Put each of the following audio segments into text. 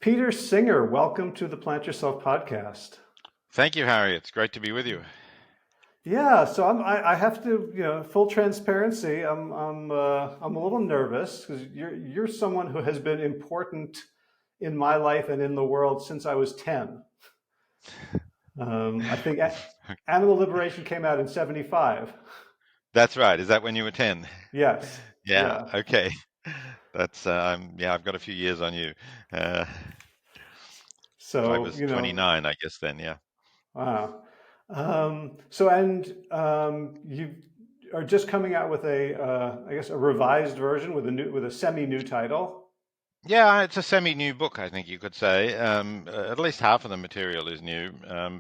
Peter Singer, welcome to the Plant Yourself podcast. Thank you, Harry. It's great to be with you. Yeah, so I have to, full transparency. I'm a little nervous because you're someone who has been important in my life and in the world since I was 10. I think Animal Liberation came out in 75. That's right. Is that when you were 10? Yes, Yeah, yeah. okay. That's yeah, I've got a few years on you. Uh, I So, was 29, I guess then, yeah. wow. You are just coming out with I guess, a revised version with a semi-new title. Yeah, it's a semi-new book, I think you could say. At least half of the material is new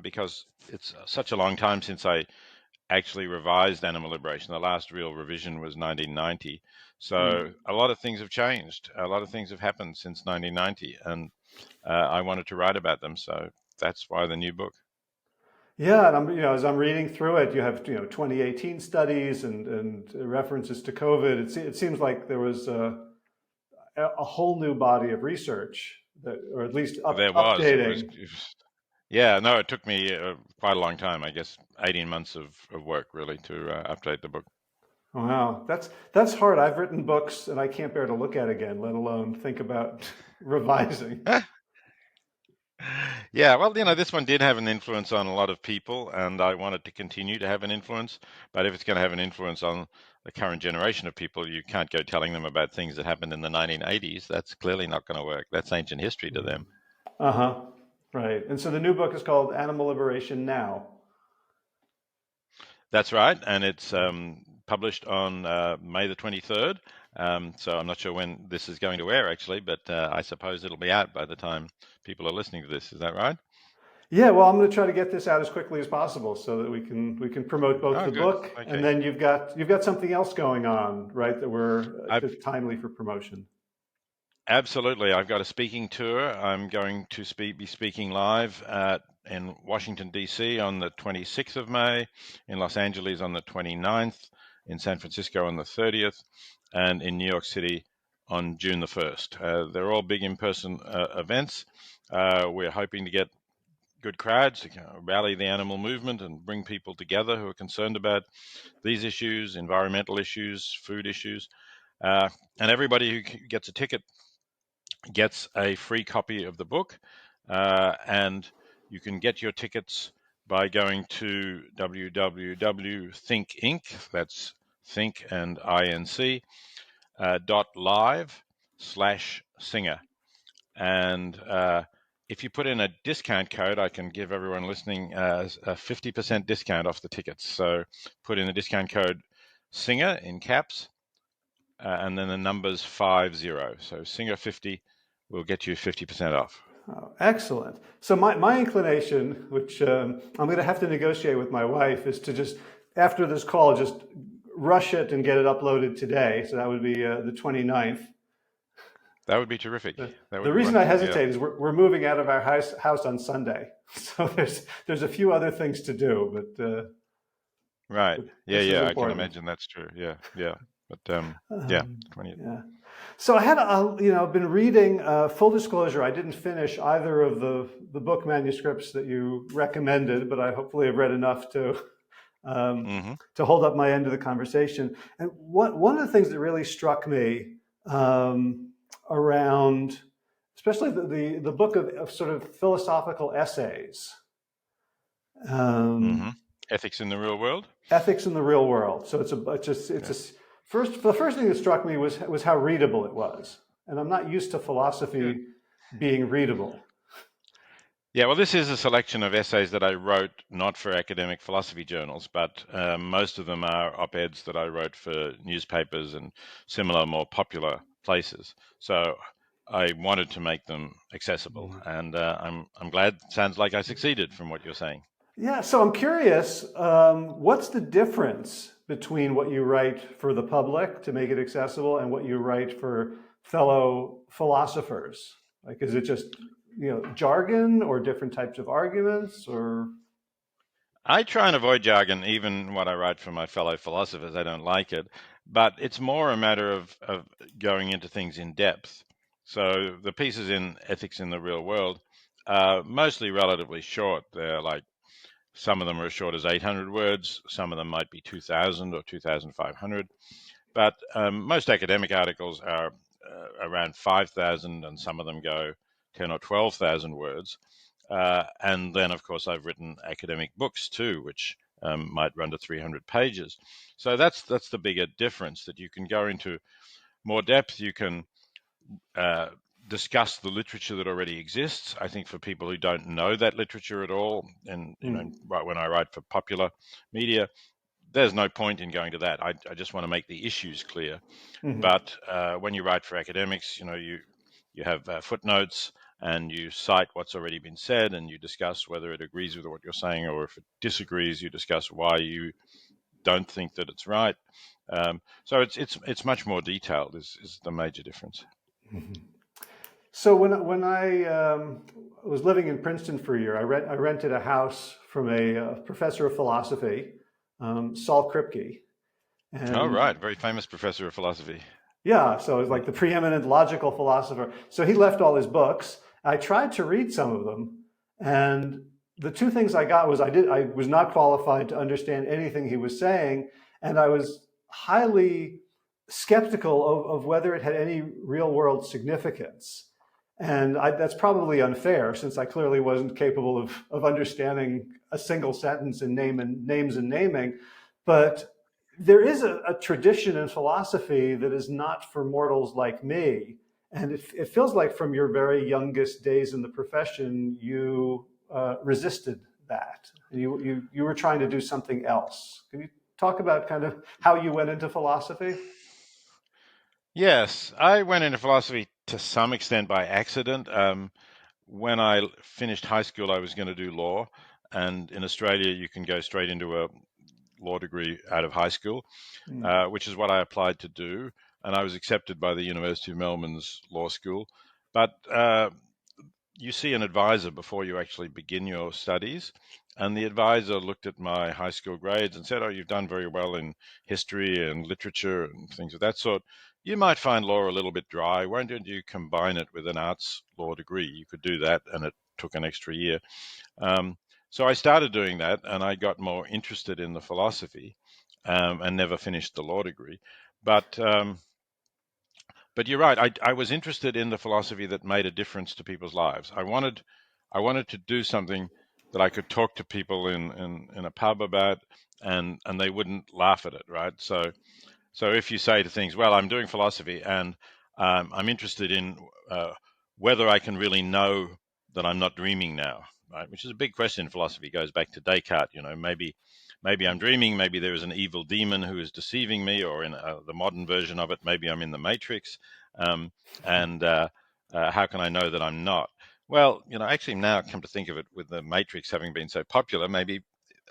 because it's such a long time since I actually revised Animal Liberation. The last real revision was 1990. So Hmm. a lot of things have changed. A lot of things have happened since 1990, and I wanted to write about them. So that's why the new book. Yeah, and as I'm reading through it, you have 2018 studies and references to COVID. It seems like there was a whole new body of research that, or at least There was. updating. Yeah, no, it took me quite a long time, I guess 18 months of work really to update the book. Wow, that's hard. I've written books and I can't bear to look at again, let alone think about revising. Yeah, well, this one did have an influence on a lot of people, and I wanted to continue to have an influence. But if it's going to have an influence on the current generation of people, you can't go telling them about things that happened in the 1980s. That's clearly not going to work. That's ancient history to them. Uh-huh. Right. And so the new book is called Animal Liberation Now. That's right, and it's published on May the 23rd. So I'm not sure when this is going to air actually, but I suppose it'll be out by the time people are listening to this. Is that right? Yeah, well, I'm going to try to get this out as quickly as possible so that we can promote both Oh, the good. book and Okay. then you've got something else going on, right? I've That's timely for promotion. Absolutely. I've got a speaking tour. I'm going to be speaking live in Washington, D.C. on the 26th of May, in Los Angeles on the 29th, in San Francisco on the 30th, and in New York City on June the 1st. They're all big in-person events. We're hoping to get good crowds to rally the animal movement and bring people together who are concerned about these issues, environmental issues, food issues. Uh, and everybody who gets a ticket gets a free copy of the book, and you can get your tickets by going to www.thinkinc, that's think and inc, .live/singer. And if you put in a discount code, I can give everyone listening a 50% discount off the tickets. So put in the discount code SINGER in caps, and then the numbers 50. So SINGER 50 will get you 50% off. Oh, excellent. So my inclination, which I'm going to have to negotiate with my wife, is to just after this call just rush it and get it uploaded today. So that would be the 29th. That would be terrific. That would The be reason I wonderful. Yeah. hesitate is we're moving out of our house on Sunday, so there's a few other things to do, Right. but Yeah. this is Yeah. I can important. imagine that's true. Yeah. Yeah. But yeah. Um, 20th. yeah. So I had been reading. Full disclosure, I didn't finish either of the book manuscripts that you recommended, but I hopefully have read enough um, Hmm. to hold up my end of the conversation. And one of the things that really struck me around, especially the book of sort of philosophical essays, Hmm. um, Ethics in the real world. ethics in the real world. So it's Yeah. a the first thing that struck me was how readable it was, and I'm not used to Good. philosophy being readable. Yeah, well, this is a selection of essays that I wrote not for academic philosophy journals, but most of them are op-eds that I wrote for newspapers and similar more popular places. So I wanted to make them accessible, and I'm glad. Sounds like I succeeded from what you're saying. Yeah, so I'm curious, what's the difference between what you write for the public to make it accessible and what you write for fellow philosophers? Like, is it just, jargon or different types of arguments or? I try and avoid jargon, even what I write for my fellow philosophers. I don't like it, but it's more a matter of going into things in depth. So the pieces in Ethics in the Real World are mostly relatively short. They're like, some of them are as short as 800 words, some of them might be 2,000 or 2,500. But most academic articles are around 5,000, and some of them go 10 or 12,000 words. And then, of course, I've written academic books too, which might run to 300 pages. So that's the bigger difference, that you can go into more depth. You can uh, discuss the literature that already exists. I think for people who don't know that literature at all, and right when I write for popular media, there's no point in going to that. I just want to make the issues clear. Mm-hmm. But when you write for academics, you have footnotes, and you cite what's already been said, and you discuss whether it agrees with what you're saying, or if it disagrees, you discuss why you don't think that it's right. So it's much more detailed. Is the major difference. Mm-hmm. So when I was living in Princeton for a year, I rented a house from a professor of philosophy, Saul Kripke, Oh, and right, very famous professor of philosophy. yeah, so it was like the preeminent logical philosopher. So he left all his books. I tried to read some of them, and the two things I got was I was not qualified to understand anything he was saying, and I was highly skeptical of whether it had any real world significance. And that's probably unfair, since I clearly wasn't capable of understanding a single sentence in names and naming. But there is a tradition in philosophy that is not for mortals like me. And it feels like from your very youngest days in the profession, you resisted that. And you were trying to do something else. Can you talk about kind of how you went into philosophy? Yes, I went into philosophy to some extent by accident. When I finished high school, I was going to do law, and in Australia, you can go straight into a law degree out of high school, Mm. which is what I applied to do, and I was accepted by the University of Melbourne's law school. But you see an advisor before you actually begin your studies. And the advisor looked at my high school grades and said, "Oh, you've done very well in history and literature and things of that sort. You might find law a little bit dry. Why don't you combine it with an arts law degree?" You could do that, and it took an extra year. Um, so I started doing that, and I got more interested in the philosophy, and never finished the law degree. But but you're right. I was interested in the philosophy that made a difference to people's lives. I wanted to do something that I could talk to people in a pub about, and they wouldn't laugh at it, right? So if you say to things, "Well, I'm doing philosophy, and I'm interested in whether I can really know that I'm not dreaming now," right? Which is a big question in philosophy. It goes back to Descartes. Maybe I'm dreaming. Maybe there is an evil demon who is deceiving me, or in the modern version of it, maybe I'm in the Matrix. Um, and how can I know that I'm not? Well, actually, now come to think of it, with the Matrix having been so popular, maybe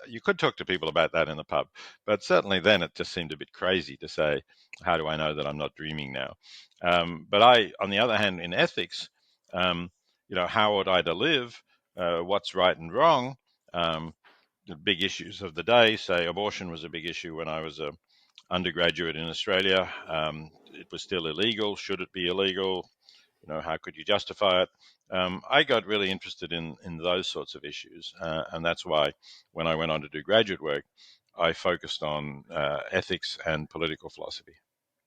you could talk to people about that in the pub, but certainly then it just seemed a bit crazy to say, "How do I know that I'm not dreaming now?" But on the other hand, in ethics, how ought I to live? What's right and wrong? Um, the big issues of the day, say abortion was a big issue when I was a undergraduate in Australia. It was still illegal. Should it be illegal? How could you justify it? I got really interested in those sorts of issues, and that's why when I went on to do graduate work, I focused on ethics and political philosophy.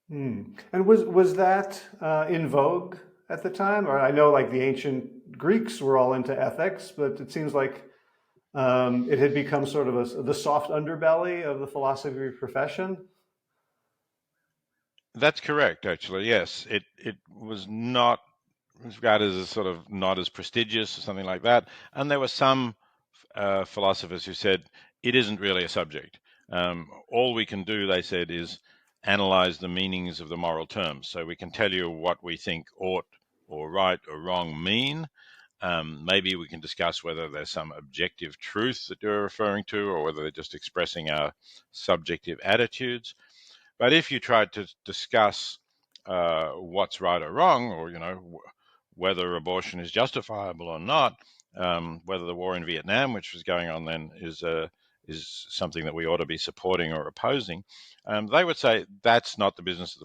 Hmm. And was that in vogue at the time? Or I know like the ancient Greeks were all into ethics, but it seems like it had become sort of the soft underbelly of the philosophy profession. That's correct, actually. Yes, it was not regarded as sort of not as prestigious or something like that, and there were some philosophers who said it isn't really a subject. All we can do, they said, is analyze the meanings of the moral terms. So we can tell you what we think ought or right or wrong mean. Maybe we can discuss whether there's some objective truth that you're referring to, or whether they're just expressing our subjective attitudes. But if you tried to discuss what's right or wrong, or whether abortion is justifiable or not, whether the war in Vietnam, which was going on then, is something that we ought to be supporting or opposing, they would say that's not the business of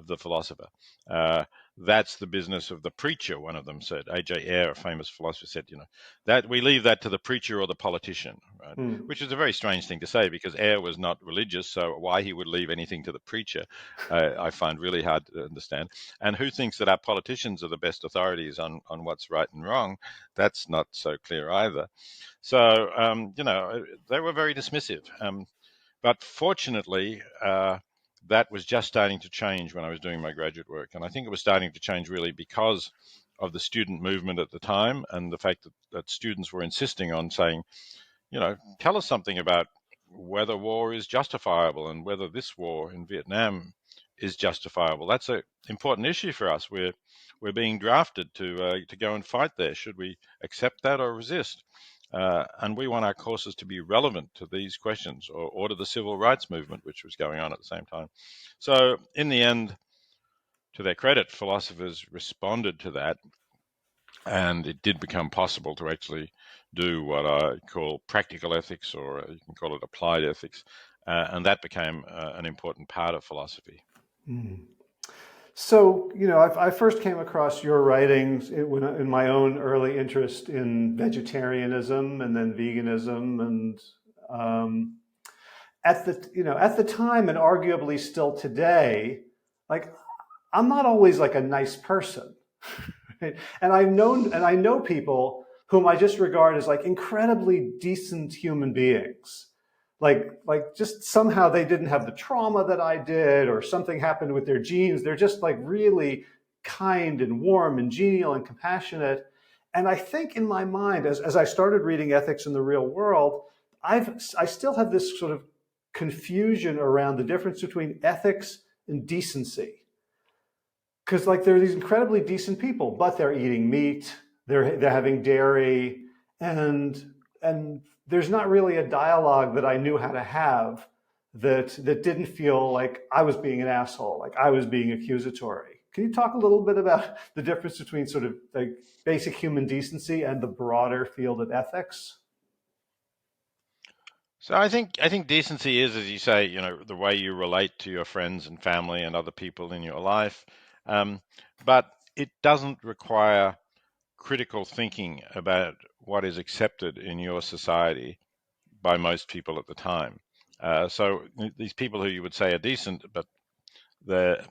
the philosopher. Uh, that's the business of the preacher, one of them said. A.J. Ayer, a famous philosopher, said, that we leave that to the preacher or the politician, right? Hmm. Which is a very strange thing to say, because Ayer was not religious, so why he would leave anything to the preacher, I find really hard to understand. And who thinks that our politicians are the best authorities on what's right and wrong? That's not so clear either. So, they were very dismissive. But fortunately, that was just starting to change when I was doing my graduate work. And I think it was starting to change really because of the student movement at the time, and the fact that students were insisting on saying, tell us something about whether war is justifiable and whether this war in Vietnam is justifiable. That's an important issue for us. We're being drafted to go and fight there. Should we accept that or resist? And we want our courses to be relevant to these questions, or to the civil rights movement, which was going on at the same time. So in the end, to their credit, philosophers responded to that, and it did become possible to actually do what I call practical ethics, or you can call it applied ethics, and that became an important part of philosophy. Hmm. So, I first came across your writings in my own early interest in vegetarianism and then veganism, and um, at the time, and arguably still today, like I'm not always like a nice person, right? And I know people whom I just regard as like incredibly decent human beings. Like just somehow they didn't have the trauma that I did, or something happened with their genes. They're just like really kind and warm and genial and compassionate. And I think in my mind, as I started reading ethics in the real world, I still have this sort of confusion around the difference between ethics and decency. Because like they're these incredibly decent people, but they're eating meat, they're having dairy, and there's not really a dialogue that I knew how to have that didn't feel like I was being an asshole, like I was being accusatory. Can you talk a little bit about the difference between sort of like basic human decency and the broader field of ethics? So I think decency is, as you say, the way you relate to your friends and family and other people in your life, um, but it doesn't require critical thinking about what is accepted in your society by most people at the time. So these people who you would say are decent, but they're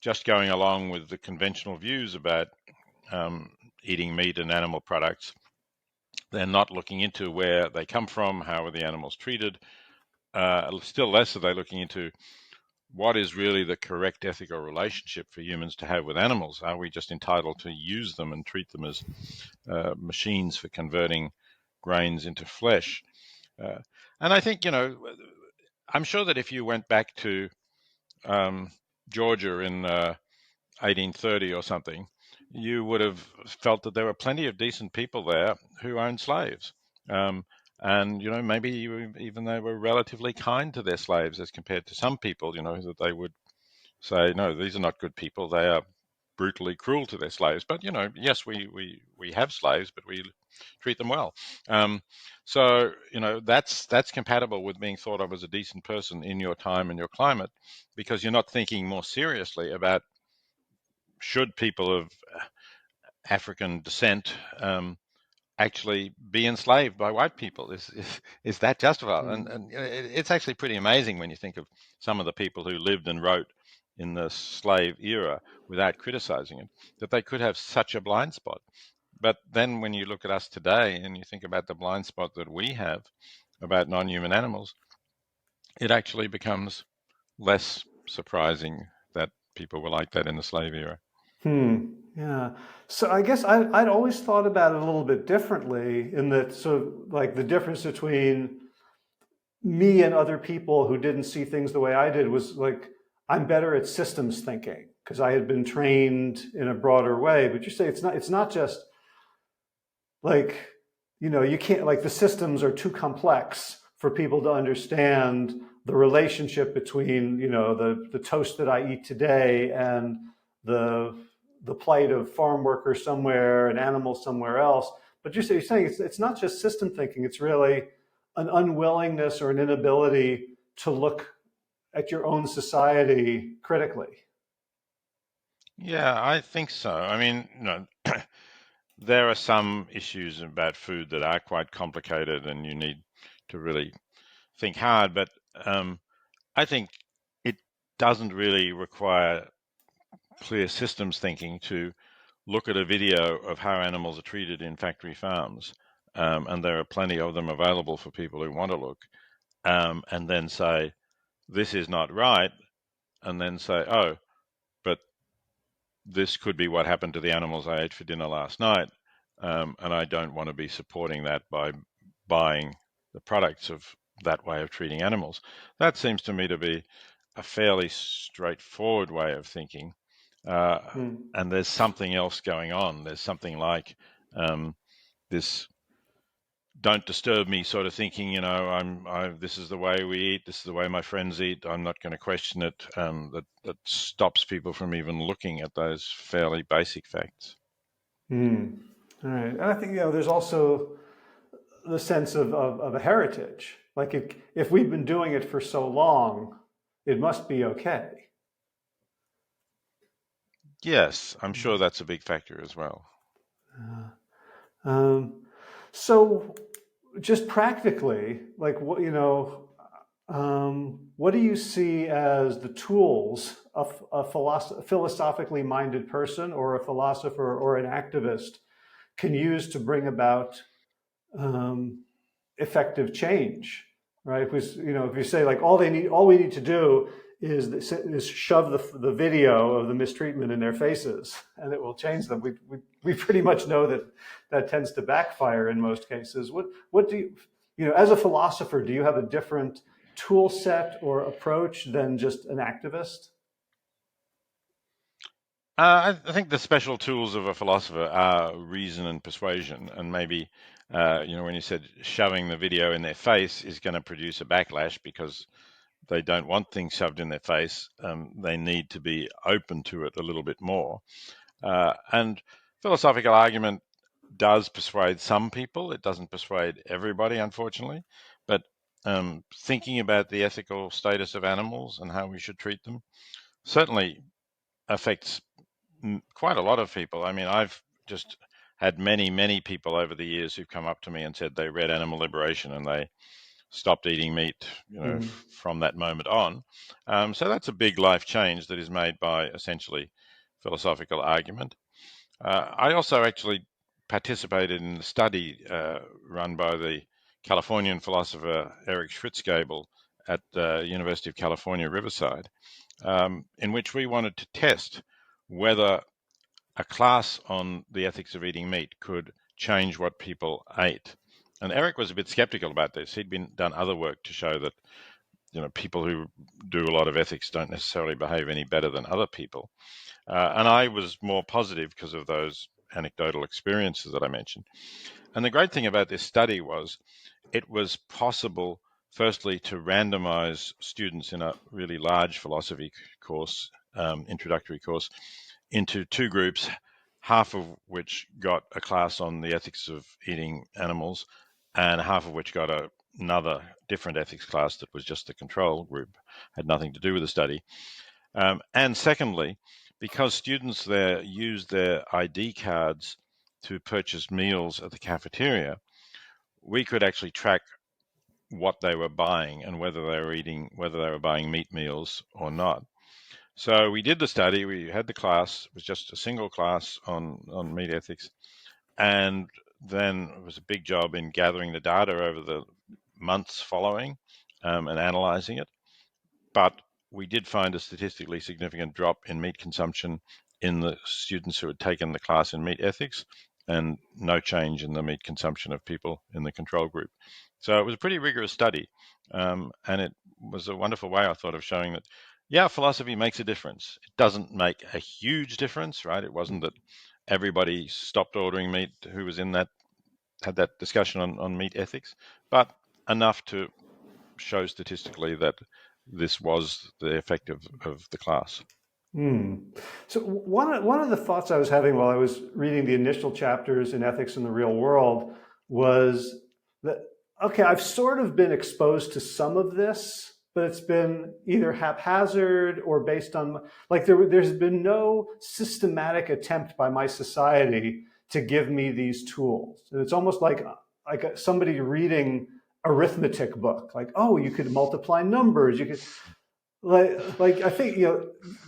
just going along with the conventional views about um, eating meat and animal products. They're not looking into where they come from, how are the animals treated. Still less are they looking into what is really the correct ethical relationship for humans to have with animals. Are we just entitled to use them and treat them as machines for converting grains into flesh? Uh, and I think, I'm sure that if you went back to um, Georgia in 1830 or something, you would have felt that there were plenty of decent people there who owned slaves. Um, and, maybe even they were relatively kind to their slaves as compared to some people, that they would say, no, these are not good people. They are brutally cruel to their slaves. But, yes, we have slaves, but we treat them well. Um, so, that's compatible with being thought of as a decent person in your time and your climate, because you're not thinking more seriously about should people of African descent actually be enslaved by white people? Is that justified? Hmm. And it's actually pretty amazing when you think of some of the people who lived and wrote in the slave era without criticizing it, that they could have such a blind spot. But then when you look at us today and you think about the blind spot that we have about non-human animals, it actually becomes less surprising that people were like that in the slave era. Hmm. Yeah. So I guess I'd always thought about it a little bit differently in that, so like the difference between me and other people who didn't see things the way I did was like I'm better at systems thinking because I had been trained in a broader way. But you say it's not just like, you can't, like the systems are too complex for people to understand the relationship between, the toast that I eat today and the the plight of farm workers somewhere and animals somewhere else. But you're saying it's not just system thinking, it's really an unwillingness or an inability to look at your own society critically. Yeah, I think so. I mean, there are some issues about food that are quite complicated and you need to really think hard, but um, I think it doesn't really require clear systems thinking to look at a video of how animals are treated in factory farms. And there are plenty of them available for people who want to look, and then say, this is not right, and then say, oh, but this could be what happened to the animals I ate for dinner last night, and I don't want to be supporting that by buying the products of that way of treating animals. That seems to me to be a fairly straightforward way of thinking. Uh, Hmm. and there's something else going on. There's something like this "don't disturb me" sort of thinking. This is the way we eat. This is the way my friends eat. I'm not going to question it. That stops people from even looking at those fairly basic facts. Hmm. All right. And I think, there's also the sense of a heritage. Like if we've been doing it for so long, it must be okay. Yes, I'm sure that's a big factor as well. Um, so just practically, like what do you see as the tools of a philosophically minded person or a philosopher or an activist can use to bring about um, effective change, right? If you say like all we need to do is shove the video of the mistreatment in their faces, and it will change them. We pretty much know that that tends to backfire in most cases. What do as a philosopher, do you have a different tool set or approach than just an activist? I think the special tools of a philosopher are reason and persuasion, and maybe when you said shoving the video in their face is going to produce a backlash because they don't want things shoved in their face. They need to be open to it a little bit more. And philosophical argument does persuade some people. It doesn't persuade everybody, unfortunately. But thinking about the ethical status of animals and how we should treat them certainly affects quite a lot of people. I mean, I've just had many, many people over the years who've come up to me and said they read Animal Liberation and they stopped eating meat, Mm. from that moment on. So that's a big life change that is made by essentially philosophical argument. I also actually participated in the study run by the Californian philosopher Eric Schwitzgebel at the University of California, Riverside, in which we wanted to test whether a class on the ethics of eating meat could change what people ate. And Eric was a bit skeptical about this. He'd done other work to show that people who do a lot of ethics don't necessarily behave any better than other people. And I was more positive because of those anecdotal experiences that I mentioned. And the great thing about this study was it was possible, firstly, to randomize students in a really large philosophy course, introductory course, into two groups, half of which got a class on the ethics of eating animals, and half of which got another different ethics class that was just the control group, had nothing to do with the study. And secondly, because students there used their ID cards to purchase meals at the cafeteria, we could actually track what they were buying and whether they were buying meat meals or not. So we did the study. We had the class. It was just a single class on meat ethics, and then it was a big job in gathering the data over the months following, and analyzing it. But we did find a statistically significant drop in meat consumption in the students who had taken the class in meat ethics, and no change in the meat consumption of people in the control group. So it was a pretty rigorous study, and it was a wonderful way, I thought, of showing that, yeah, philosophy makes a difference. It doesn't make a huge difference, right? It wasn't that everybody stopped ordering meat who was had that discussion on meat ethics, but enough to show statistically that this was the effect of the class. Hmm. So one of the thoughts I was having while I was reading the initial chapters in Ethics in the Real World was that, okay, I've sort of been exposed to some of this, but it's been either haphazard or based on, like, there's been no systematic attempt by my society to give me these tools. And it's almost like somebody reading arithmetic book, like, oh, you could multiply numbers, you could, like I think,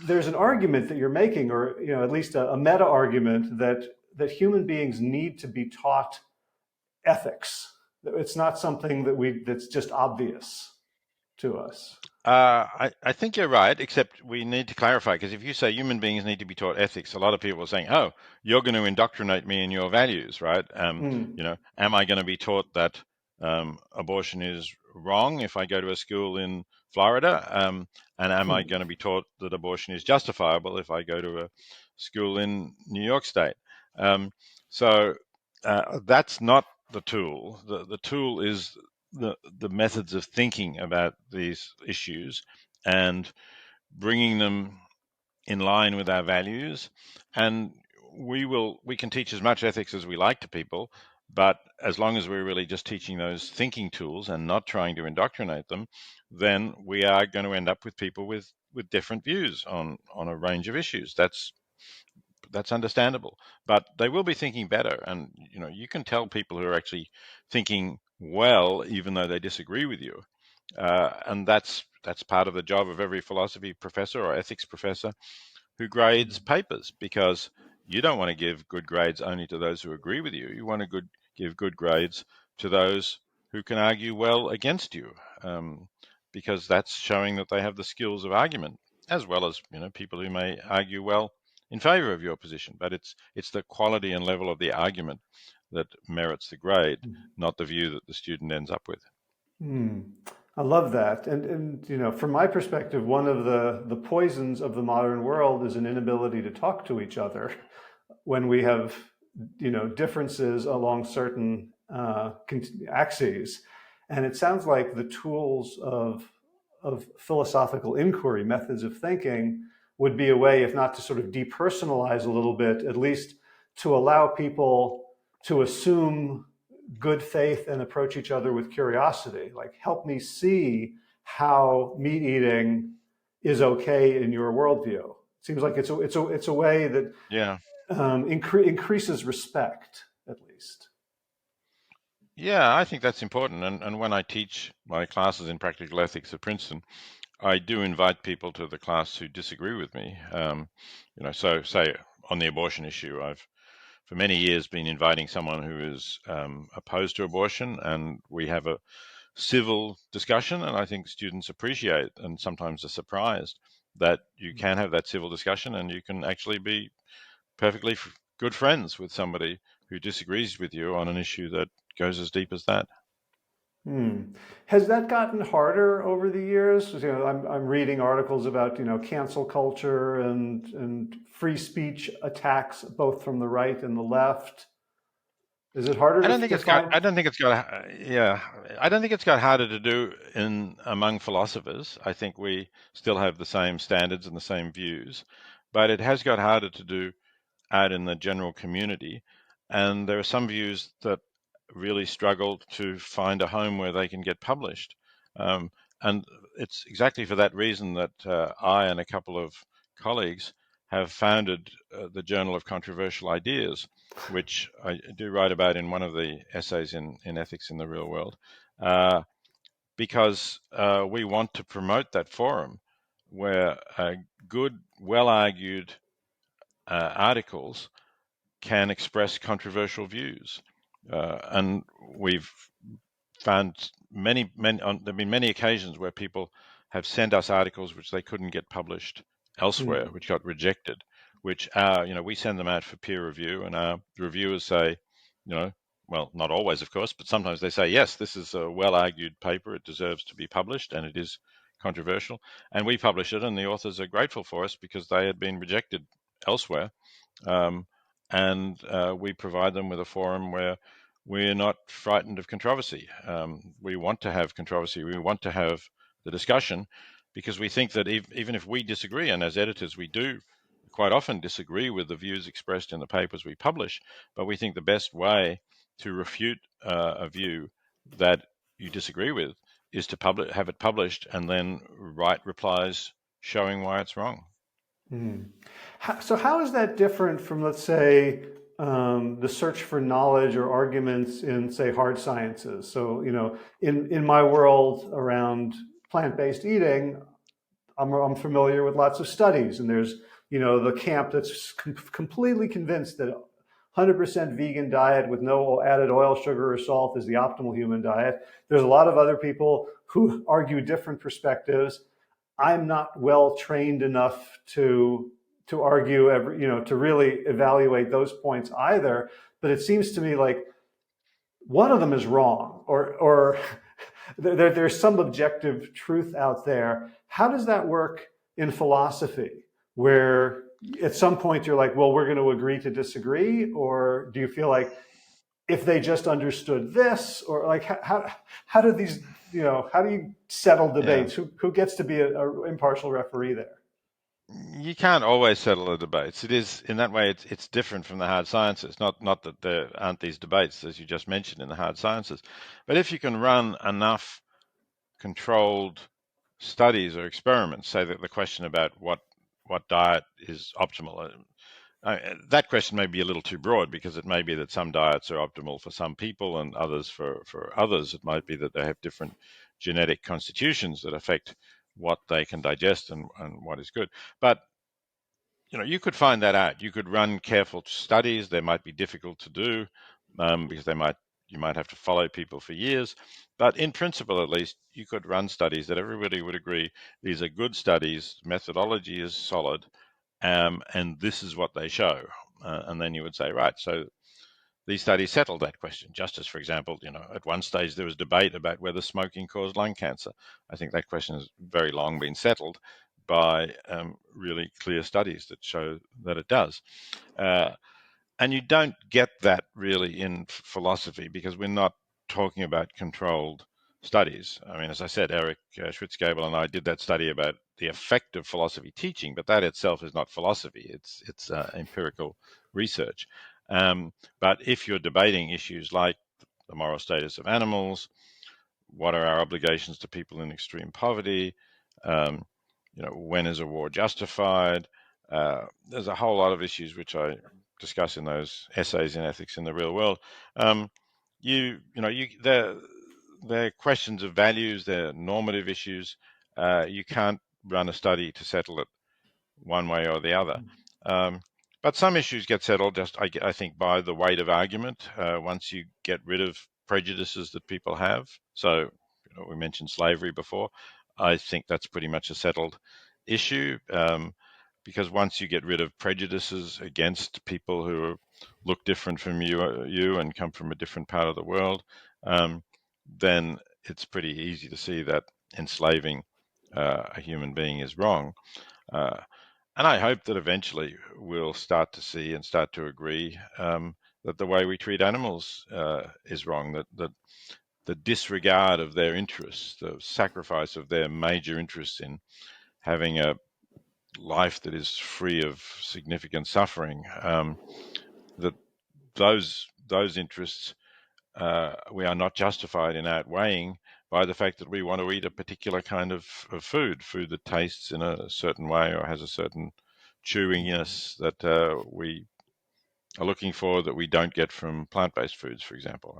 there's an argument that you're making, or at least a meta argument, that human beings need to be taught ethics. It's not something that's just obvious to us. I think you're right, except we need to clarify, because if you say human beings need to be taught ethics, a lot of people are saying, "Oh, you're going to indoctrinate me in your values, right?" Mm. Am I going to be taught that abortion is wrong if I go to a school in Florida? And am I going to be taught that abortion is justifiable if I go to a school in New York State? Um, so that's not the tool. The tool is the methods of thinking about these issues and bringing them in line with our values. And we can teach as much ethics as we like to people, but as long as we're really just teaching those thinking tools and not trying to indoctrinate them, then we are going to end up with people with different views on a range of issues. That's understandable, but they will be thinking better. And you can tell people who are actually thinking well, even though they disagree with you. And that's part of the job of every philosophy professor or ethics professor who grades papers, because you don't want to give good grades only to those who agree with you. You want to give good grades to those who can argue well against you, because that's showing that they have the skills of argument, as well as people who may argue well in favor of your position. But it's the quality and level of the argument that merits the grade, not the view that the student ends up with. Hmm. I love that. And from my perspective, one of the poisons of the modern world is an inability to talk to each other when we have differences along certain axes. And it sounds like the tools of philosophical inquiry, methods of thinking, would be a way, if not to sort of depersonalize a little bit, at least to allow people to assume good faith and approach each other with curiosity. Like, help me see how meat eating is okay in your worldview. It seems like it's a way that Yeah. increases respect, at least. Yeah, I think that's important. And when I teach my classes in practical ethics at Princeton, I do invite people to the class who disagree with me. So say on the abortion issue, I've for many years been inviting someone who is opposed to abortion, and we have a civil discussion. And I think students appreciate and sometimes are surprised that you can have that civil discussion and you can actually be perfectly good friends with somebody who disagrees with you on an issue that goes as deep as that. Hmm. Has that gotten harder over the years? I'm reading articles about cancel culture and free speech attacks, both from the right and the left. Is it harder I don't think to it's got. find? I don't think it's got. Yeah, I don't think it's got harder to do in among philosophers. I think we still have the same standards and the same views, but it has got harder to do out in the general community. And there are some views that really struggle to find a home where they can get published. Um, and it's exactly for that reason that I and a couple of colleagues have founded the Journal of Controversial Ideas, which I do write about in one of the essays in Ethics in the Real World, uh, because we want to promote that forum where good, well argued articles can express controversial views. And we've found there've been many occasions where people have sent us articles which they couldn't get published elsewhere, Hmm. which got rejected, which we send them out for peer review, and our reviewers say, you know, well, not always, of course, but sometimes they say, yes, this is a well-argued paper. It deserves to be published, and it is controversial. And we publish it, and the authors are grateful for us because they had been rejected elsewhere. Um, and we provide them with a forum where we're not frightened of controversy. We want to have controversy. We want to have the discussion because we think that even if we disagree, and as editors we do quite often disagree with the views expressed in the papers we publish, but we think the best way to refute a view that you disagree with is to have it published and then write replies showing why it's wrong. So how is that different from, let's say, the search for knowledge or arguments in, say, hard sciences? So, in my world around plant-based eating, I'm familiar with lots of studies, and there's, the camp that's completely convinced that 100% vegan diet with no added oil, sugar, or salt is the optimal human diet. There's a lot of other people who argue different perspectives. I'm not well trained enough to argue to really evaluate those points either. But it seems to me like one of them is wrong, or there's some objective truth out there. How does that work in philosophy, where at some point you're like, well, we're going to agree to disagree? Or do you feel like if they just understood this, or like how do these, how do you settle Yeah. debates? Who gets to be a impartial referee there? You can't always settle the debates. It is in that way. It's different from the hard sciences. Not that there aren't these debates as you just mentioned in the hard sciences, but if you can run enough controlled studies or experiments, say that the question about what diet is optimal. That question may be a little too broad because it may be that some diets are optimal for some people and others for others. It might be that they have different genetic constitutions that affect what they can digest and what is good. But you could find that out. You could run careful studies. They might be difficult to do because you might have to follow people for years. But in principle, at least, you could run studies that everybody would agree these are good studies. Methodology is solid, and this is what they show. And then you would say, right, so these studies settled that question. Just as, for example, at one stage there was debate about whether smoking caused lung cancer. I think that question has very long been settled by really clear studies that show that it does. And you don't get that really in philosophy because we're not talking about controlled studies. I mean, as I said, Eric Schwitzgebel and I did that study about the effect of philosophy teaching, but that itself is not philosophy. It's empirical research. But if you're debating issues like the moral status of animals, what are our obligations to people in extreme poverty, um, when is a war justified? There's a whole lot of issues which I discuss in those essays in ethics in the real world. Um, they're questions of values, they're normative issues. You can't run a study to settle it one way or the other. Um, but some issues get settled just, I think, by the weight of argument. Once you get rid of prejudices that people have. So, we mentioned slavery before. I think that's pretty much a settled issue because once you get rid of prejudices against people who look different from you and come from a different part of the world, then it's pretty easy to see that enslaving a human being is wrong. Uh, and I hope that eventually we'll start to see and start to agree that the way we treat animals is wrong, that the disregard of their interests, the sacrifice of their major interests in having a life that is free of significant suffering, that those interests we are not justified in outweighing by the fact that we want to eat a particular kind of food that tastes in a certain way or has a certain chewiness that we are looking for that we don't get from plant-based foods, for example.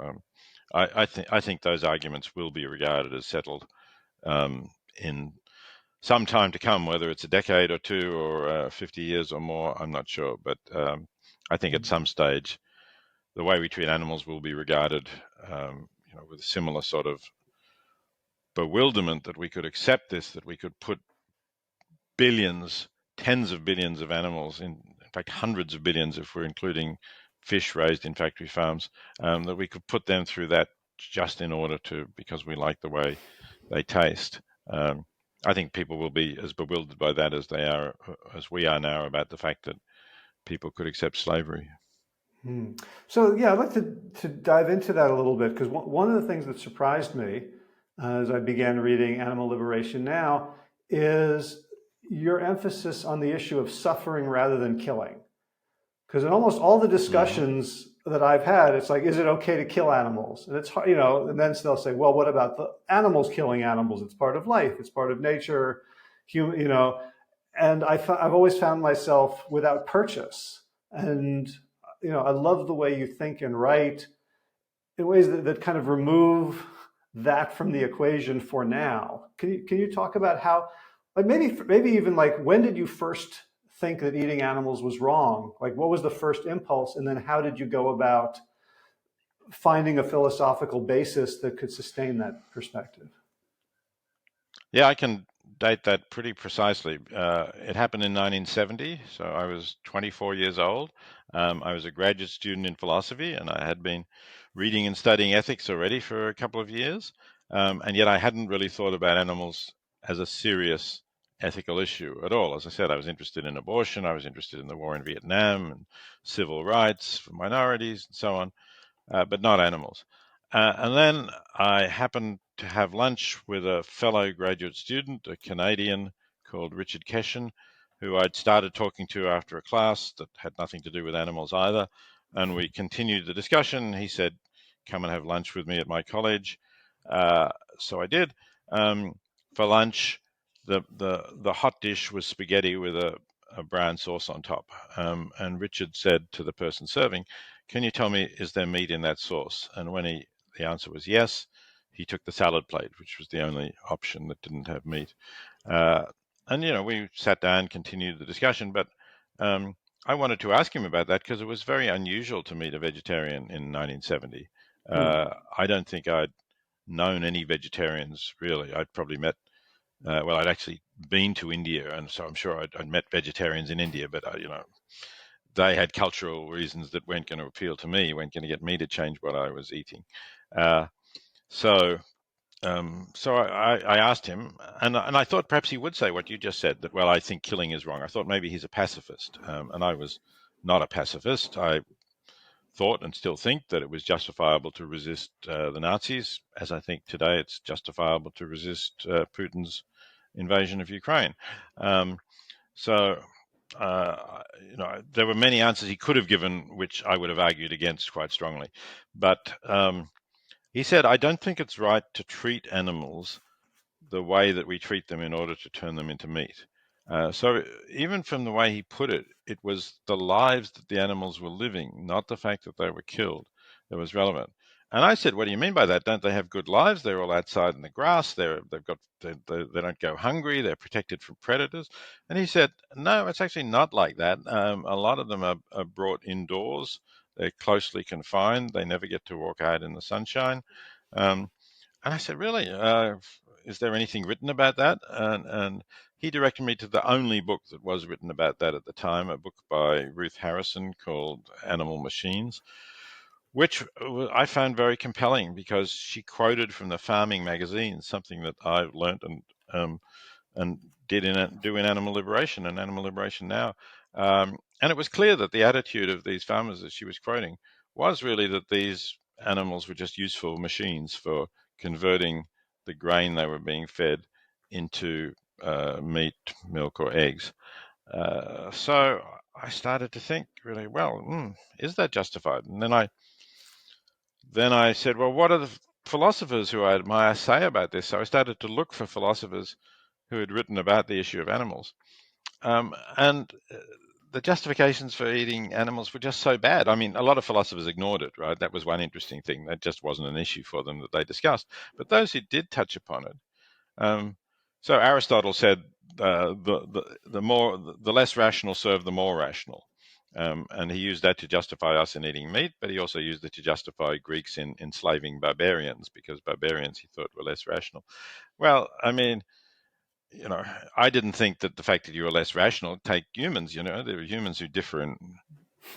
I think those arguments will be regarded as settled in some time to come, whether it's a decade or two or 50 years or more, I'm not sure. But I think at some stage, the way we treat animals will be regarded with a similar sort of bewilderment that we could accept this, that we could put billions, tens of billions of animals, in fact, hundreds of billions if we're including fish raised in factory farms, that we could put them through that just in order because we like the way they taste. I think people will be as bewildered by that as we are now about the fact that people could accept slavery. So yeah, I'd like to dive into that a little bit because one of the things that surprised me as I began reading Animal Liberation Now is your emphasis on the issue of suffering rather than killing. Because in almost all the discussions that I've had, it's like, is it okay to kill animals? And it's hard, and then they'll say, well, what about the animals killing animals? It's part of life. It's part of nature, human, and I've always found myself without purchase. And, I love the way you think and write in ways that kind of remove that from the equation for now. Can you talk about how, like maybe even like when did you first think that eating animals was wrong? Like what was the first impulse, and then how did you go about finding a philosophical basis that could sustain that perspective? Yeah, I can date that pretty precisely. It happened in 1970, so I was 24 years old. I was a graduate student in philosophy, and I had been reading and studying ethics already for a couple of years. And yet I hadn't really thought about animals as a serious ethical issue at all. As I said, I was interested in abortion, I was interested in the war in Vietnam and civil rights for minorities and so on, but not animals. And then I happened to have lunch with a fellow graduate student, a Canadian called Richard Keshen, who I'd started talking to after a class that had nothing to do with animals either. And we continued the discussion. He said, come and have lunch with me at my college. So I did. Um, for lunch, the hot dish was spaghetti with a brown sauce on top. And Richard said to the person serving, can you tell me, is there meat in that sauce? And when the answer was yes, he took the salad plate, which was the only option that didn't have meat. Uh, and, we sat down, continued the discussion, but I wanted to ask him about that because it was very unusual to meet a vegetarian in 1970. Hmm. I don't think I'd known any vegetarians really. I'd probably met, well, I'd actually been to India, and so I'm sure I'd met vegetarians in India, but, they had cultural reasons that weren't going to appeal to me, weren't going to get me to change what I was eating. Uh, so, so I asked him, and I thought perhaps he would say what you just said, that, well, I think killing is wrong. I thought maybe he's a pacifist, and I was not a pacifist. I thought and still think that it was justifiable to resist the Nazis, as I think today it's justifiable to resist Putin's invasion of Ukraine. Um, so, there were many answers he could have given, which I would have argued against quite strongly. But he said, I don't think it's right to treat animals the way that we treat them in order to turn them into meat. So even from the way he put it, it was the lives that the animals were living, not the fact that they were killed, that was relevant. And I said, what do you mean by that? Don't they have good lives? They're all outside in the grass. They don't go hungry. They're protected from predators. And he said, no, it's actually not like that. A lot of them are brought indoors. They're closely confined. They never get to walk out in the sunshine. Um, and I said, really? Is there anything written about that? And he directed me to the only book that was written about that at the time, a book by Ruth Harrison called Animal Machines, which I found very compelling because she quoted from the farming magazine, something that I've learned um, and do in Animal Liberation and Animal Liberation Now. And it was clear that the attitude of these farmers that she was quoting was really that these animals were just useful machines for converting the grain they were being fed into meat, milk, or eggs. So I started to think really, well, is that justified? And then I said, well, what are the philosophers who I admire say about this? So I started to look for philosophers who had written about the issue of animals. And the justifications for eating animals were just so bad. I mean, a lot of philosophers ignored it, right? That was one interesting thing. That just wasn't an issue for them that they discussed. But those who did touch upon it, um, so Aristotle said, the less rational serve the more rational. And he used that to justify us in eating meat, but he also used it to justify Greeks in enslaving barbarians because barbarians he thought were less rational. Well, I mean, you know, I didn't think that the fact that you were less rational, take humans, there are humans who differ in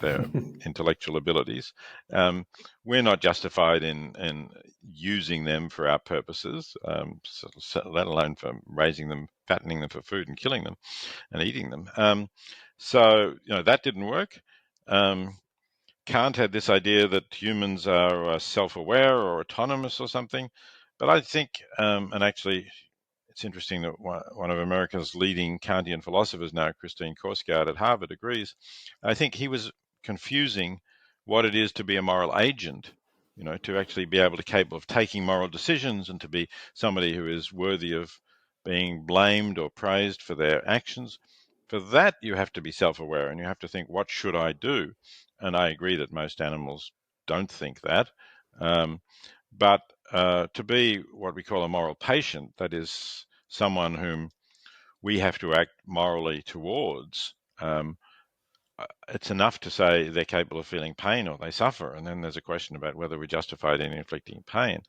their intellectual abilities. Um, we're not justified in using them for our purposes, let alone for raising them, fattening them for food and killing them and eating them. So, that didn't work. Kant had this idea that humans are self-aware or autonomous or something. But I think, and actually, it's interesting that one of America's leading Kantian philosophers now, Christine Korsgaard at Harvard, agrees. I think he was confusing what it is to be a moral agent, to actually be able to capable of taking moral decisions and to be somebody who is worthy of being blamed or praised for their actions. For that, you have to be self-aware and you have to think, what should I do? And I agree that most animals don't think that. Um, but to be what we call a moral patient, that is someone whom we have to act morally towards, it's enough to say they're capable of feeling pain or they suffer. And then there's a question about whether we're justified in inflicting pain.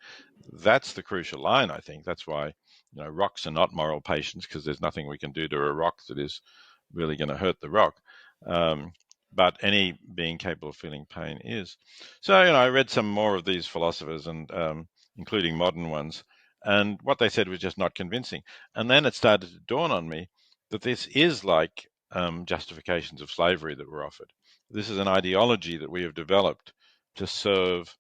That's the crucial line, I think. That's why, rocks are not moral patients, because there's nothing we can do to a rock that is really going to hurt the rock. But any being capable of feeling pain is. So, I read some more of these philosophers, and including modern ones, and what they said was just not convincing. And then it started to dawn on me that this is like justifications of slavery that were offered. This is an ideology that we have developed to serve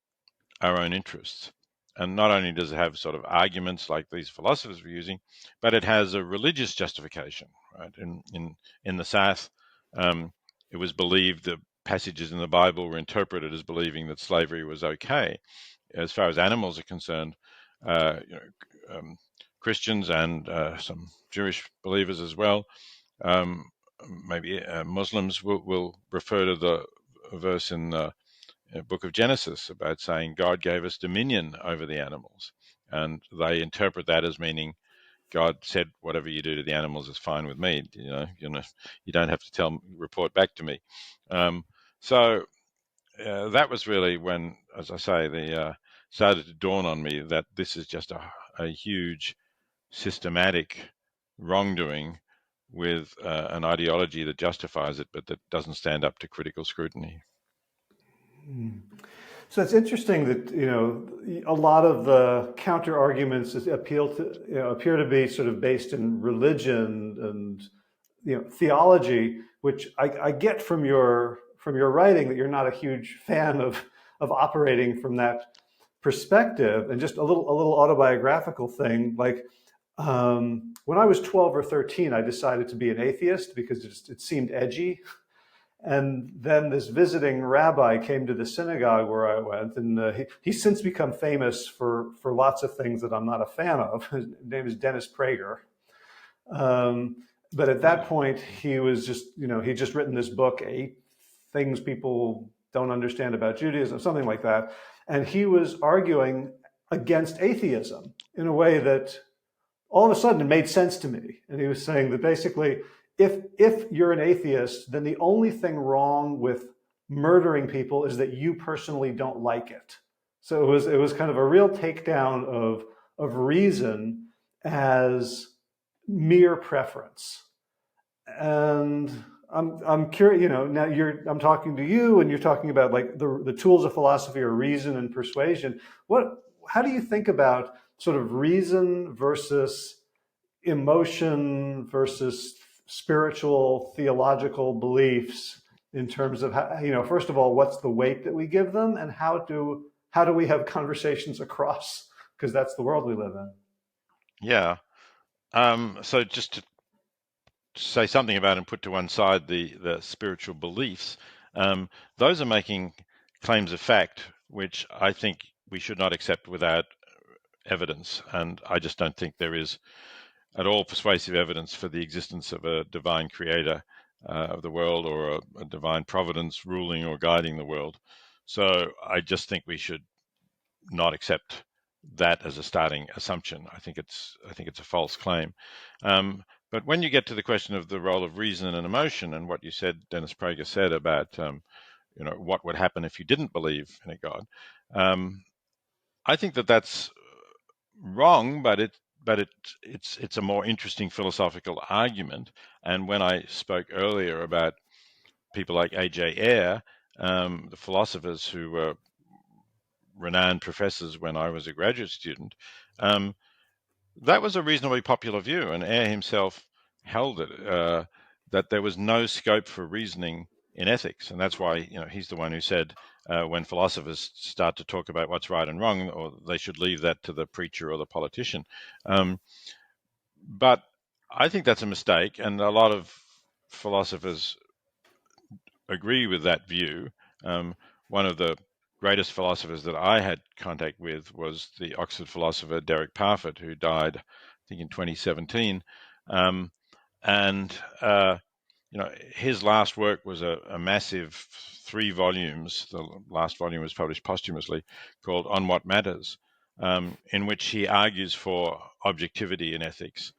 our own interests. And not only does it have sort of arguments like these philosophers were using, but it has a religious justification. Right? In the South, it was believed that passages in the Bible were interpreted as believing that slavery was okay. As far as animals are concerned, uh, you know, Christians and some Jewish believers as well, um, maybe Muslims will refer to the verse in the book of Genesis about saying God gave us dominion over the animals. And they interpret that as meaning God said, whatever you do to the animals is fine with me. You don't have to report back to me. So that was really when, as I say, the started to dawn on me that this is just a huge systematic wrongdoing with an ideology that justifies it, but that doesn't stand up to critical scrutiny. So it's interesting that a lot of the counter arguments appear to be sort of based in religion and theology, which I get from your writing that you're not a huge fan of operating from that perspective. And just a little autobiographical thing, like when I was 12 or 13, I decided to be an atheist because it seemed edgy. And then this visiting rabbi came to the synagogue where I went, and he's since become famous for lots of things that I'm not a fan of. His name is Dennis Prager. Um, but at that point, he was he'd just written this book, 8 Things People Don't Understand About Judaism, something like that. And he was arguing against atheism in a way that all of a sudden it made sense to me. And he was saying that basically, if you're an atheist, then the only thing wrong with murdering people is that you personally don't like it. So it was kind of a real takedown of reason as mere preference. And I'm curious, now I'm talking to you and you're talking about like the tools of philosophy are reason and persuasion. How do you think about sort of reason versus emotion versus spiritual theological beliefs in terms of how, first of all, what's the weight that we give them, and how do we have conversations across, because that's the world we live in. Yeah. So just to say something about and put to one side the spiritual beliefs, those are making claims of fact, which I think we should not accept without evidence. And I just don't think there is at all persuasive evidence for the existence of a divine creator of the world, or a divine providence ruling or guiding the world. So I just think we should not accept that as a starting assumption. I think it's a false claim. But when you get to the question of the role of reason and emotion, and what you said, Dennis Prager said about what would happen if you didn't believe in a God, I think that that's wrong, but it's a more interesting philosophical argument. And when I spoke earlier about people like A.J. Ayer, the philosophers who were renowned professors when I was a graduate student, um, that was a reasonably popular view, and Ayer himself held it, that there was no scope for reasoning in ethics, and that's why he's the one who said when philosophers start to talk about what's right and wrong, or they should leave that to the preacher or the politician. But I think that's a mistake, and a lot of philosophers agree with that view. one of the greatest philosophers that I had contact with was the Oxford philosopher Derek Parfit, who died, I think, in 2017. Um, and his last work was a massive 3 volumes. The last volume was published posthumously, called On What Matters, in which he argues for objectivity in ethics.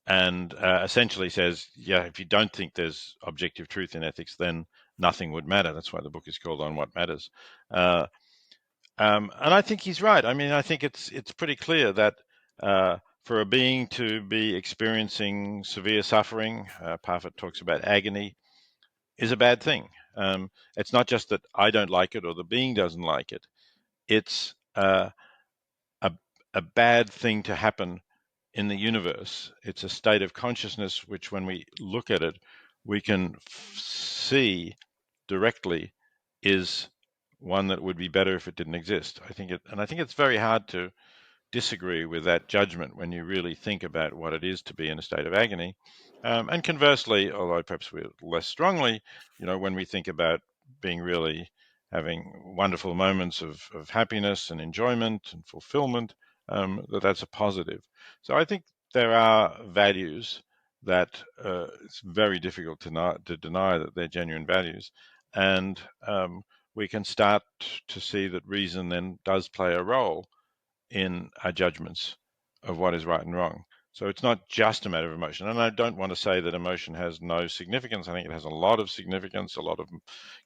And essentially says, yeah, if you don't think there's objective truth in ethics, then nothing would matter. That's why the book is called On What Matters. Uh, and I think he's right. I mean, I think it's pretty clear that for a being to be experiencing severe suffering, Parfit talks about agony, is a bad thing. It's not just that I don't like it or the being doesn't like it. It's a, a bad thing to happen in the universe. It's a state of consciousness which, when we look at it, we can see directly is one that would be better if it didn't exist. I think it's very hard to disagree with that judgment when you really think about what it is to be in a state of agony. And conversely, although perhaps we're less strongly, when we think about being really having wonderful moments of happiness and enjoyment and fulfillment, that's a positive. So I think there are values that it's very difficult to deny that they're genuine values. And we can start to see that reason then does play a role in our judgments of what is right and wrong. So it's not just a matter of emotion. And I don't want to say that emotion has no significance. I think it has a lot of significance. A lot of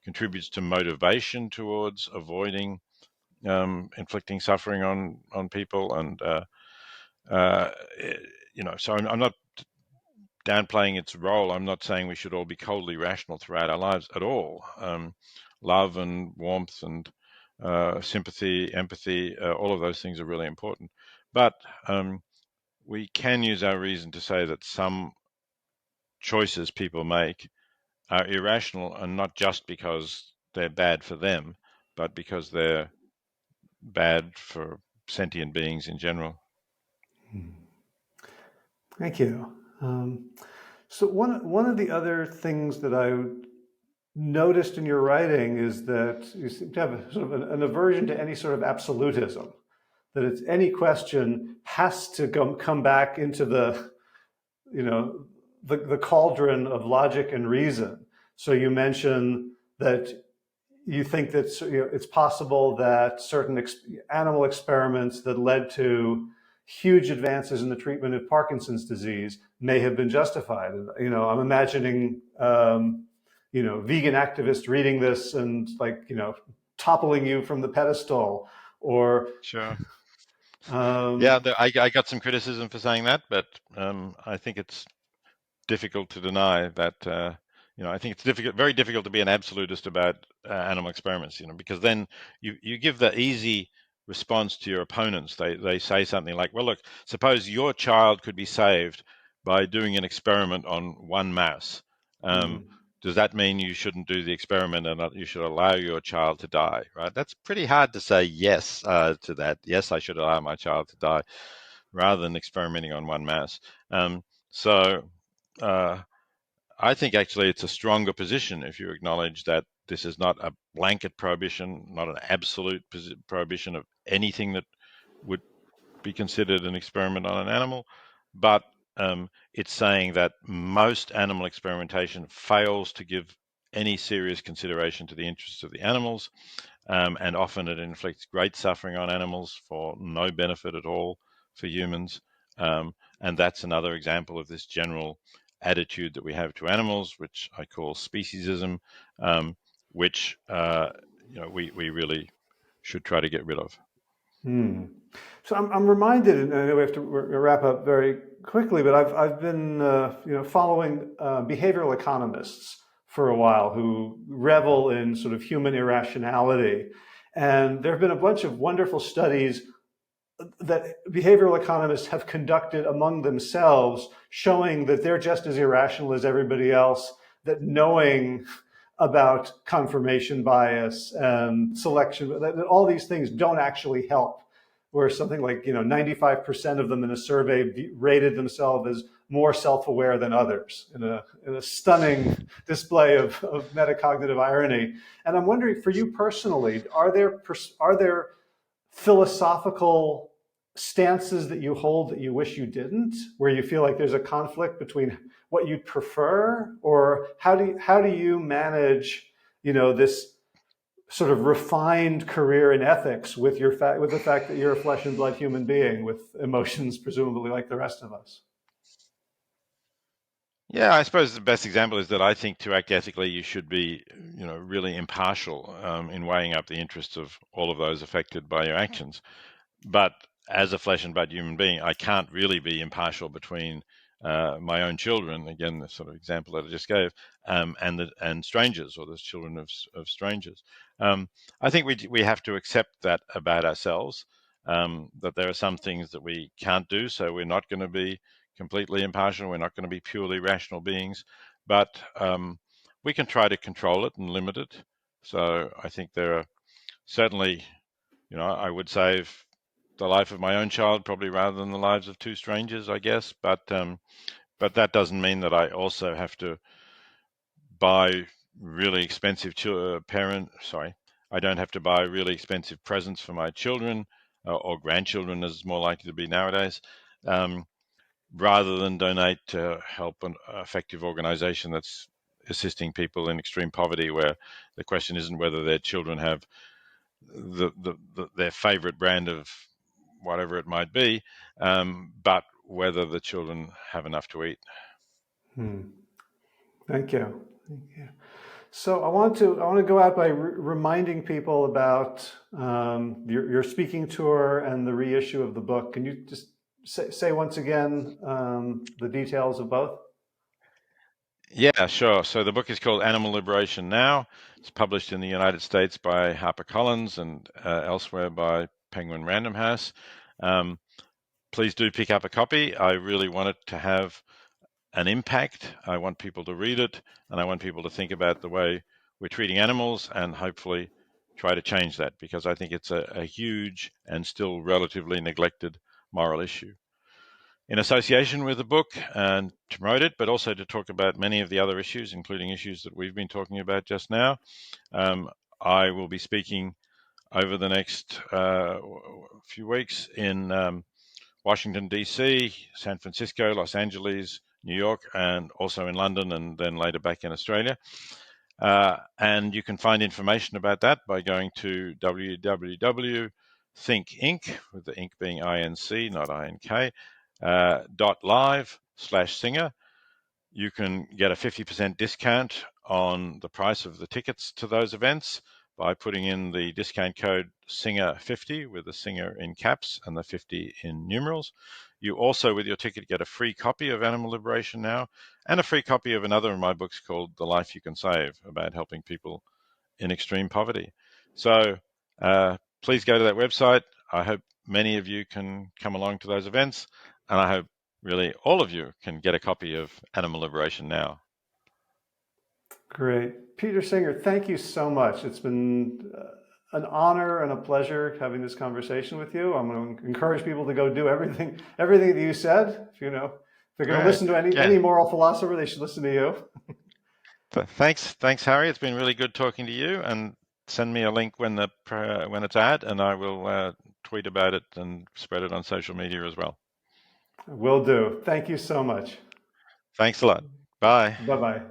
contributes to motivation towards avoiding inflicting suffering on people. And so I'm not downplaying its role. I'm not saying we should all be coldly rational throughout our lives at all. Love and warmth and sympathy, empathy, all of those things are really important. But we can use our reason to say that some choices people make are irrational, and not just because they're bad for them, but because they're bad for sentient beings in general. Thank you. So one of the other things that I noticed in your writing is that you seem to have a sort of an aversion to any sort of absolutism. That it's any question has to come back into the the cauldron of logic and reason. So you mention that you think that it's possible that certain animal experiments that led to huge advances in the treatment of Parkinson's disease may have been justified. I'm imagining, vegan activists reading this and toppling you from the pedestal, or Sure. um, Yeah, I got some criticism for saying that, but I think it's difficult to deny that. I think it's very difficult to be an absolutist about animal experiments. Because then you give the easy response to your opponents. They say something like, "Well, look, suppose your child could be saved by doing an experiment on one mouse. hmm, Does that mean you shouldn't do the experiment and you should allow your child to die?" Right? That's pretty hard to say yes to that. Yes, I should allow my child to die, rather than experimenting on one mouse. So uh, I think actually it's a stronger position if you acknowledge that this is not a blanket prohibition, not an absolute prohibition of anything that would be considered an experiment on an animal, but it's saying that most animal experimentation fails to give any serious consideration to the interests of the animals, and often it inflicts great suffering on animals for no benefit at all for humans. And that's another example of this general attitude that we have to animals, which I call speciesism, which we really should try to get rid of. hmm. So I'm reminded, and I know we have to wrap up very quickly, but I've been following behavioral economists for a while who revel in sort of human irrationality, and there have been a bunch of wonderful studies that behavioral economists have conducted among themselves, showing that they're just as irrational as everybody else, that knowing about confirmation bias and selection, that all these things don't actually help. Where something like 95% of them in a survey rated themselves as more self-aware than others in a stunning display of metacognitive irony. And I'm wondering, for you personally, are there philosophical stances that you hold that you wish you didn't, where you feel like there's a conflict between what you'd prefer, or how do you manage, this sort of refined career in ethics with with the fact that you're a flesh and blood human being with emotions presumably like the rest of us? Yeah, I suppose the best example is that I think to act ethically, you should be, really impartial in weighing up the interests of all of those affected by your actions. But as a flesh and blood human being, I can't really be impartial between my own children, again, the sort of example that I just gave, and strangers, or the children of strangers. I think we have to accept that about ourselves, that there are some things that we can't do, so we're not going to be completely impartial. We're not going to be purely rational beings, but we can try to control it and limit it. So I think there are certainly, I would save the life of my own child probably rather than the lives of two strangers, I guess. But that doesn't mean that I also have to buy really expensive I don't have to buy really expensive presents for my children or grandchildren, as it's more likely to be nowadays, rather than donate to help an effective organization that's assisting people in extreme poverty, where the question isn't whether their children have their favorite brand of whatever it might be, but whether the children have enough to eat. Thank you. Thank you. So I want to go out by reminding people about your speaking tour and the reissue of the book. Can you just say once again the details of both? Yeah, sure. So the book is called Animal Liberation Now. It's published in the United States by HarperCollins and elsewhere by Penguin Random House. Please do pick up a copy. I really want it to have an impact. I want people to read it, and I want people to think about the way we're treating animals and hopefully try to change that, because I think it's a huge and still relatively neglected moral issue. In association with the book, and to promote it, but also to talk about many of the other issues, including issues that we've been talking about just now, I will be speaking over the next few weeks in Washington, D.C., San Francisco, Los Angeles, New York, and also in London, and then later back in Australia. And you can find information about that by going to www.thinkinc, with the ink being INC, not INK, .live/singer. You can get a 50% discount on the price of the tickets to those events by putting in the discount code SINGER50, with the SINGER in caps and the 50 in numerals. You also, with your ticket, get a free copy of Animal Liberation Now and a free copy of another of my books called The Life You Can Save, about helping people in extreme poverty. So please go to that website. I hope many of you can come along to those events, and I hope really all of you can get a copy of Animal Liberation Now. Great. Peter Singer, thank you so much. It's been an honor and a pleasure having this conversation with you. I'm going to encourage people to go do everything that you said. If they're going to listen to any moral philosopher, they should listen to you. Thanks, Harry. It's been really good talking to you. And send me a link when it's out, and I will tweet about it and spread it on social media as well. Will do. Thank you so much. Thanks a lot. Bye. Bye-bye.